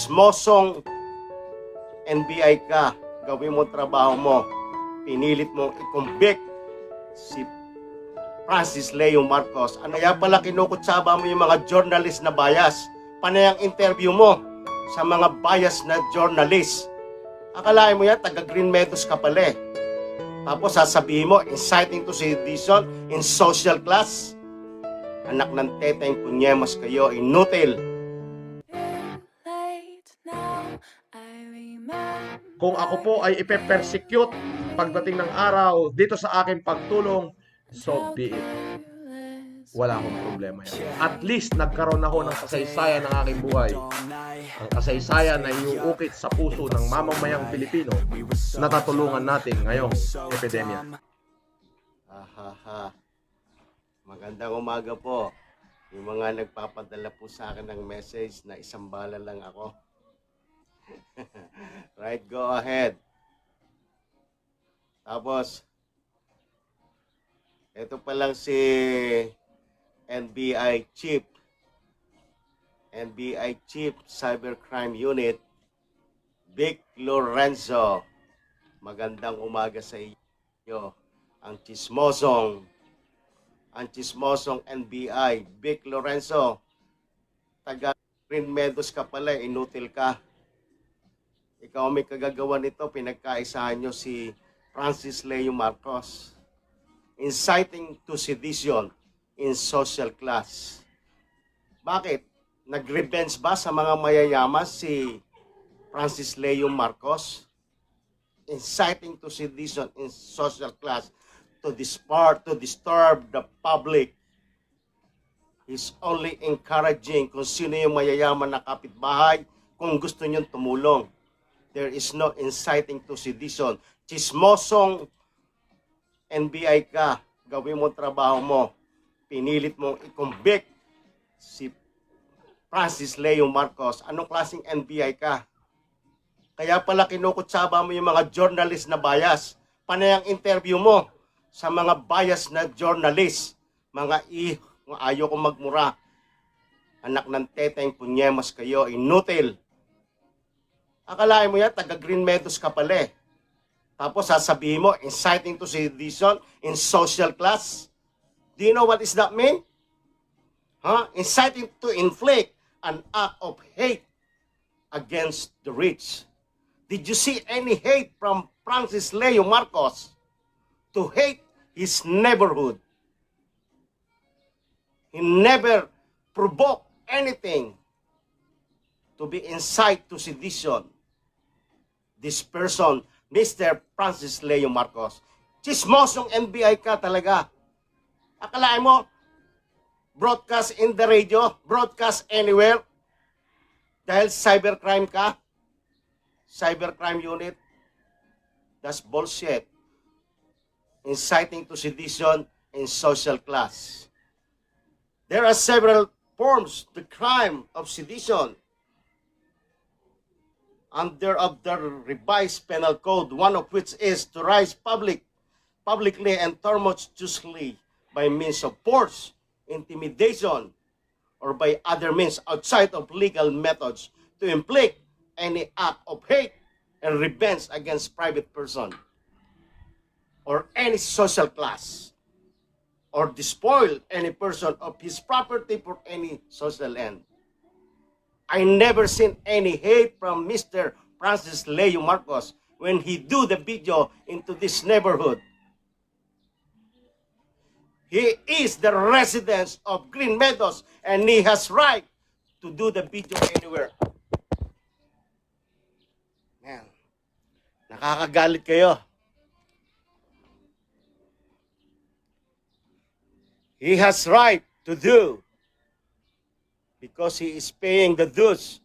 Chismosong NBI ka, gawin mo trabaho mo, pinilit mong i-convict si Francis Leo Marcos. Ano kaya pala kinukutsaba mo yung mga journalist na bias? Panay ang interview mo sa mga bias na journalist. Akalain mo yan, taga Green Meadows ka pala eh. Tapos sasabihin mo, inciting to sedition in social class. Anak ng teteng kunyemas kayo, inutil. Kung ako po ay ipe-persecute pagdating ng araw dito sa aking pagtulong, so be it. Wala akong problema yan. At least nagkaroon ako ng kasaysayan ng aking buhay. Ang kasaysayan na iuukit sa puso ng mamamayang Pilipino na tatulungan natin ngayong epidemya. Magandang umaga po. Yung mga nagpapadala po sa akin ng message na isang bala lang ako. Right, go ahead. Tapos, ito pa lang si NBI Chief Cybercrime Unit, Big Lorenzo. Magandang umaga sa iyo. Ang chismosong NBI, Big Lorenzo. Taga Green Meadows ka pala, inutil ka. Ikaw may kagagawa nito, pinagkaisahan nyo si Francis Leo Marcos. Inciting to sedition in social class. Bakit? Nag-revenge ba sa mga mayayaman si Francis Leo Marcos? Inciting to sedition in social class to disturb the public. He's only encouraging kung sino yung mayayaman na kapitbahay kung gusto nyo tumulong. There is no inciting to sedition. Chismosong NBI ka, gawin mo trabaho mo, pinilit mong i-convict si Francis Leo Marcos. Anong klaseng NBI ka? Kaya pala kinukutsaba mo yung mga journalist na bias. Panay ang interview mo sa mga bias na journalist. Mga ayaw kong magmura. Anak ng teteng kunyemas kayo, inutil. Akalain mo yan, taga Green Meadows ka pala eh. Tapos sasabihin mo, inciting to sedition in social class. Do you know what does that mean? Inciting to inflict an act of hate against the rich. Did you see any hate from Francis Leo Marcos to hate his neighborhood? He never provoked anything to be incite to sedition. This person, Mr. Francis Leo Marcos, chismosong NBI ka talaga. Akalain mo, broadcast in the radio, broadcast anywhere, dahil cybercrime ka, cybercrime unit, that's bullshit. Inciting to sedition in social class. There are several forms the crime of sedition under of the revised penal code, one of which is to rise publicly and tumultuously by means of force, intimidation, or by other means outside of legal methods to inflict any act of hate and revenge against private person or any social class, or despoil any person of his property for any social end. I never seen any hate from Mr. Francis Leo Marcos when he do the video into this neighborhood. He is the resident of Green Meadows and he has right to do the video anywhere. Man, nakakagalit kayo. He has right to do because he is paying the dues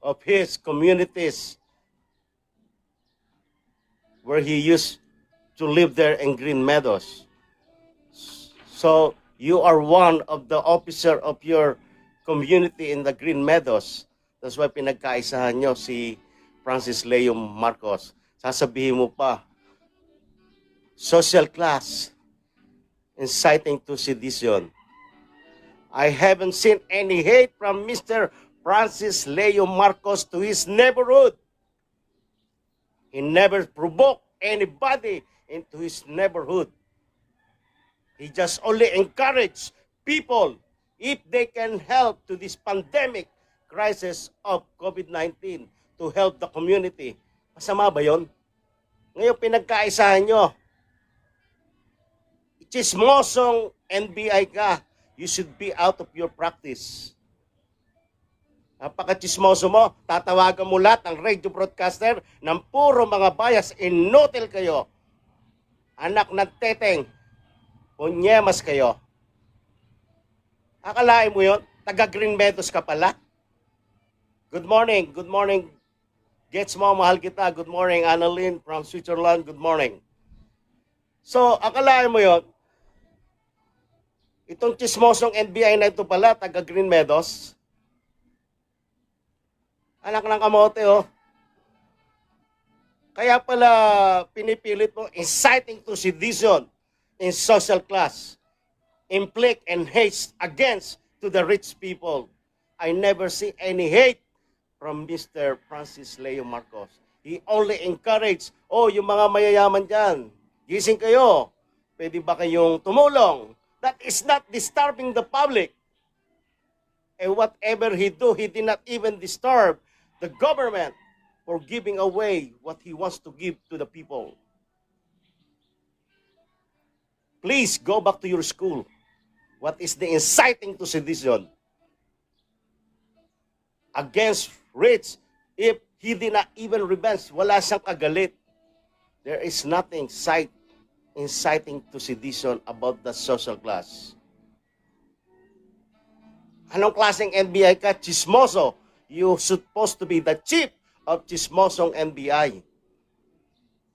of his communities where he used to live there in Green Meadows. So you are one of the officer of your community in the Green Meadows. That's why pinagkaisahan nyo si Francis Leo Marcos. Sasabihin mo pa, social class, inciting to sedition. I haven't seen any hate from Mr. Francis Leo Marcos to his neighborhood. He never provoked anybody into his neighborhood. He just only encouraged people if they can help to this pandemic crisis of COVID-19 to help the community. Masama ba yun? Ngayon pinagkaisahan nyo, chismosong NBI ka, you should be out of your practice. Napaka-chismoso mo, tatawagan mo lahat ng radio broadcaster ng puro mga bias, inutil kayo. Anak ng teteng, punyemas kayo. Akalain mo yun? Taga Green Meadows ka pala? Good morning, good morning. Gets mo, mahal kita. Good morning, Annalyn from Switzerland. Good morning. So, akalain mo yun? Itong chismosong NBI na ito pala, taga Green Meadows. Anak ng kamote, oh. Kaya pala pinipilit mo inciting to sedition in social class, inflict and hate against to the rich people. I never see any hate from Mr. Francis Leo Marcos. He only encouraged, yung mga mayayaman dyan, gising kayo, pwede ba kayong tumulong? That is not disturbing the public. And whatever he do, he did not even disturb the government for giving away what he wants to give to the people. Please go back to your school. What is the inciting to sedition against rich if he did not even revenge? Wala siyang kagalit. There is nothing inciting to sedition about the social class. Anong klaseng NBI ka? Chismoso. You supposed to be the chief of chismosong NBI.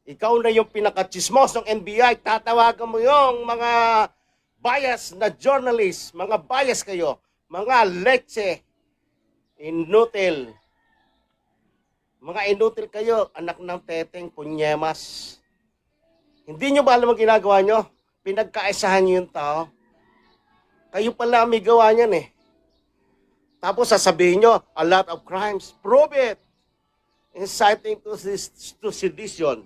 Ikaw na yung pinaka-chismosong NBI. Tatawagan mo yung mga bias na journalist. Mga bias kayo. Mga leche. Inutil. Mga inutil kayo. Anak ng teteng, punyemas. Hindi nyo ba alam ang ginagawa nyo? Pinagkaisahan nyo yung tao. Kayo pala may gawa niyan eh. Tapos sasabihin nyo, a lot of crimes. Prove it. Inciting to sedition.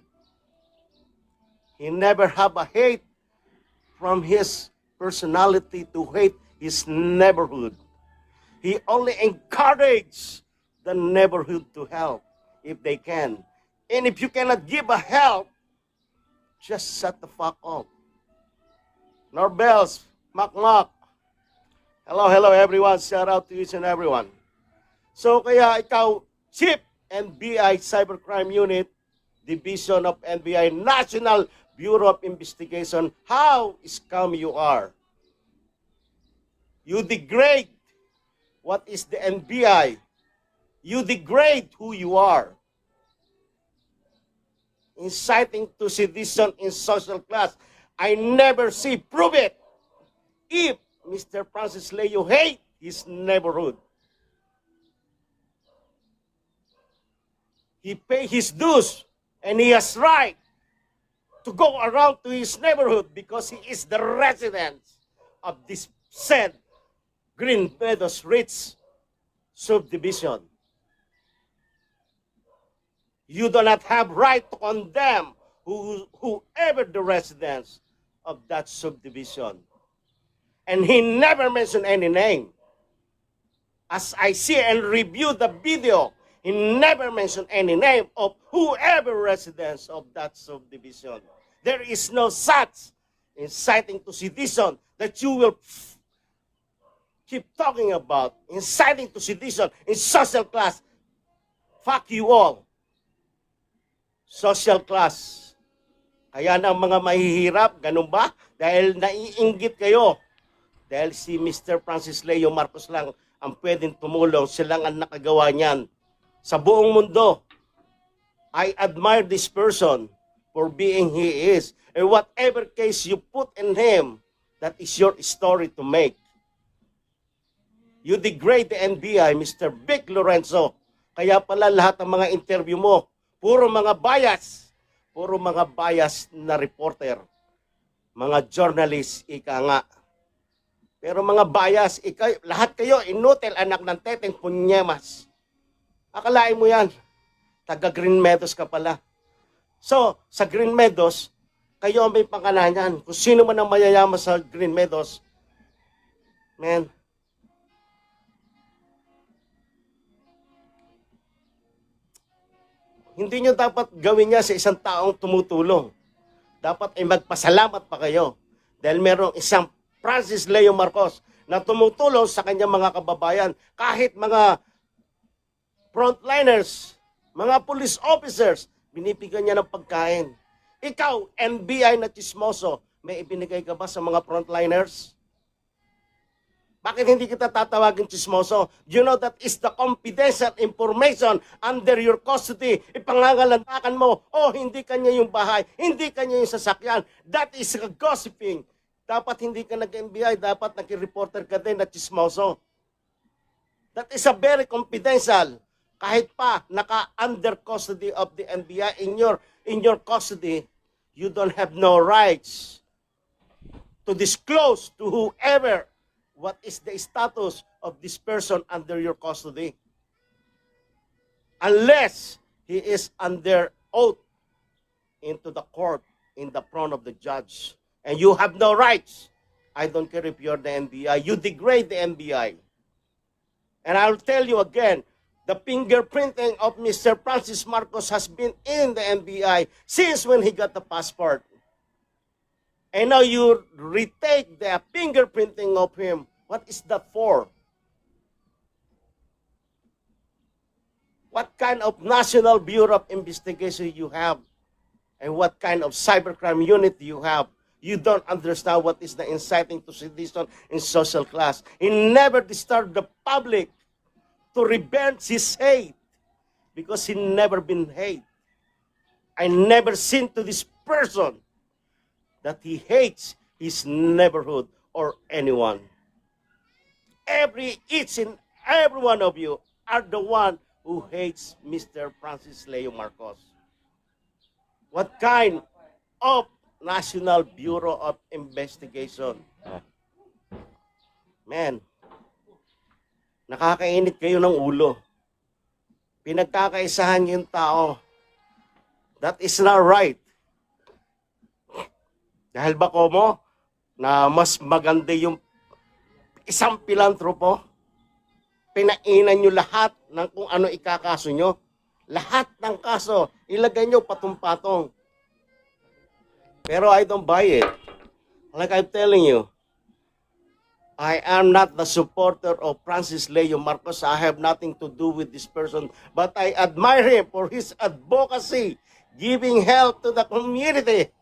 He never have a hate from his personality to hate his neighborhood. He only encouraged the neighborhood to help if they can. And if you cannot give a help, just shut the fuck up. Norbels, Makmak. Hello everyone. Shout out to each and everyone. So kaya ikaw, Chief NBI Cybercrime Unit, Division of NBI National Bureau of Investigation, how scum you are. You degrade what is the NBI. You degrade who you are. Inciting to sedition in social class. I never see, prove it. If Mr. Francis Leo hate his neighborhood. He pay his dues and he has right to go around to his neighborhood because he is the resident of this said Green Meadows Rich subdivision. You do not have right to condemn whoever the residents of that subdivision. And he never mentioned any name. As I see and review the video, he never mentioned any name of whoever residents of that subdivision. There is no such inciting to sedition that you will keep talking about. Inciting to sedition in social class. Fuck you all. Social class. Kaya na mga mahihirap, ganun ba? Dahil naiinggit kayo. Dahil si Mr. Francis Leo Marcos lang ang pwedeng tumulong. Silang ang nakagawa niyan. Sa buong mundo, I admire this person for being he is. And whatever case you put in him, that is your story to make. You degrade the NBI, Mr. Big Lorenzo. Kaya pala lahat ng mga interview mo, puro mga bias. Puro mga bias na reporter. Mga journalist, ika nga. Pero mga bias, lahat kayo, inutil, anak ng teteng punyemas. Akalain mo yan, taga Green Meadows ka pala. So, sa Green Meadows, kayo ang may pangalanan. Kung sino man ang mayayaman sa Green Meadows, man, hindi nyo dapat gawin niya sa isang taong tumutulong. Dapat ay magpasalamat pa kayo. Dahil merong isang Francis Leo Marcos na tumutulong sa kanyang mga kababayan. Kahit mga frontliners, mga police officers, binibigyan niya ng pagkain. Ikaw, NBI na Chismoso, may ibinigay ka ba sa mga frontliners? Bakit hindi kita tatawagin Chismoso? You know that is the confidential information under your custody. Ipangangalandakan mo, hindi kanya yung bahay, hindi kanya yung sasakyan. That is gossiping. Dapat hindi ka nag-NBI, dapat nag-reporter ka din na Chismoso. That is a very confidential. Kahit pa naka-under custody of the NBI, in your custody, you don't have no rights to disclose to whoever what is the status of this person under your custody. Unless he is under oath into the court in the front of the judge. And you have no rights. I don't care if you're the NBI. You degrade the NBI. And I'll tell you again, the fingerprinting of Mr. Francis Marcos has been in the NBI since when he got the passport. And now you retake the fingerprinting of him. What is that for? What kind of National Bureau of Investigation you have? And what kind of cybercrime unit you have? You don't understand what is the inciting to sedition in social class. He never disturbed the public to revenge his hate because he never been hate. I never seen to this person that he hates his neighborhood or anyone. Each and every one of you are the one who hates Mr. Francis Leo Marcos. What kind of National Bureau of Investigation? Man, nakakainit kayo ng ulo. Pinagkakaisahan yung tao. That is not right. Dahil ba ko mo na mas maganda yung isang pilantropo, pinainan nyo lahat ng kung ano ikakaso nyo. Lahat ng kaso, ilagay nyo patong-patong. Pero I don't buy it. Like I'm telling you, I am not the supporter of Francis Leo Marcos. I have nothing to do with this person. But I admire him for his advocacy, giving help to the community.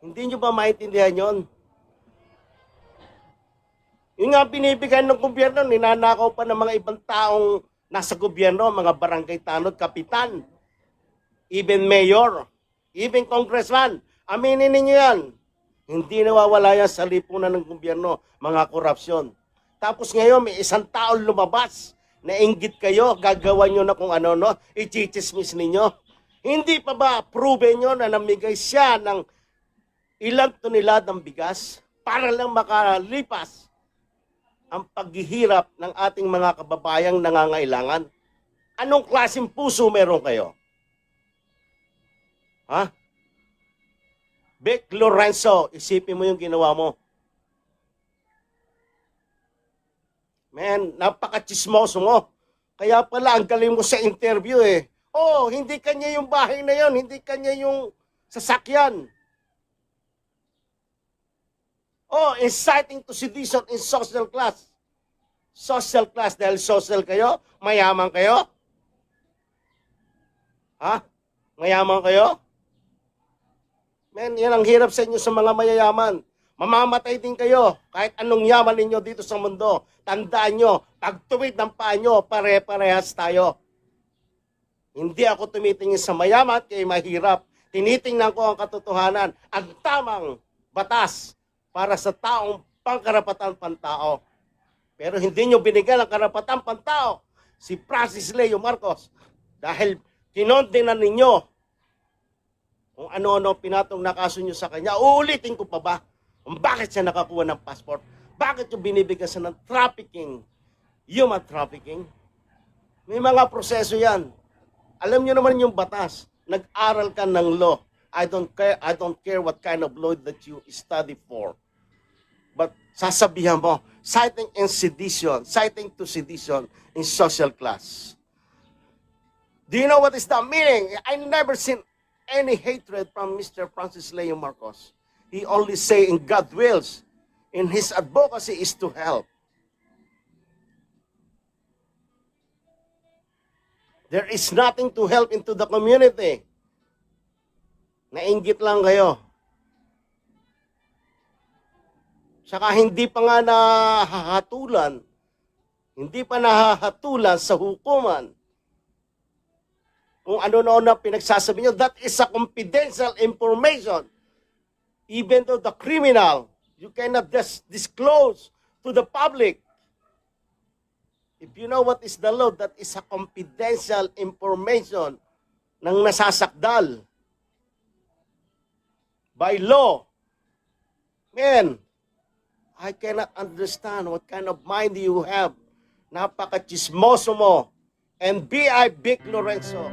Hindi nyo ba maintindihan yon? Yung nga binibigay ng gobyerno, ninanakaw pa ng mga ibang taong nasa gobyerno, mga barangay tanod, kapitan, even mayor, even congressman. Aminin ninyo yan. Hindi nawawala yan sa lipunan ng gobyerno, mga korupsyon. Tapos ngayon, may isang taong lumabas, nainggit kayo, gagawa nyo na kung ano, no? I-chichismis ninyo. Hindi pa ba proven nyo na namigay siya ng ilang tonelada ng bigas para lang makalipas ang paghihirap ng ating mga kababayang nangangailangan? Anong klaseng puso meron kayo? Ha? Vic Lorenzo, isipin mo yung ginawa mo. Man, napaka-chismoso mo. Kaya pala, ang galing mo sa interview eh. Hindi kanya yung bahay na yon, hindi kanya yung sasakyan. Inciting to sedition in social class. Social class, dahil social kayo? Mayaman kayo? Ha? Mayaman kayo? Man, yan ang hirap sa inyo sa mga mayayaman. Mamamatay din kayo kahit anong yaman ninyo dito sa mundo. Tandaan nyo, pagtuwid ng paa nyo, pare-parehas tayo. Hindi ako tumitingin sa mayaman kaya mahirap. Tinitingnan ko ang katotohanan, ang tamang batas para sa taong pangkarapatan pantao. Pero hindi nyo binigyan ng karapatan pantao si Francis Leo Marcos dahil kinondenan ninyo kung ano-ano pinatong na kaso nyo sa kanya. Uulitin ko pa ba kung bakit siya nakakuha ng passport? Bakit yung binibigyan ng trafficking? Human trafficking? May mga proseso yan. Alam nyo naman yung batas. Nag-aral ka ng law. I don't care what kind of law that you study for. But sasabihan mo, citing to sedition in social class. Do you know what is the meaning? I never seen any hatred from Mr. Francis Leo Marcos. He only say in God wills, in his advocacy is to help. There is nothing to help into the community. Nainggit lang kayo. Saka hindi pa nga nahahatulan sa hukuman. Kung ano na pinagsasabi nyo, that is a confidential information. Even though the criminal, you cannot just disclose to the public. If you know what is the law, that is a confidential information ng nasasakdal. By law. Man, I cannot understand what kind of mind you have. Napaka-chismoso mo. And B.I. Big Lorenzo.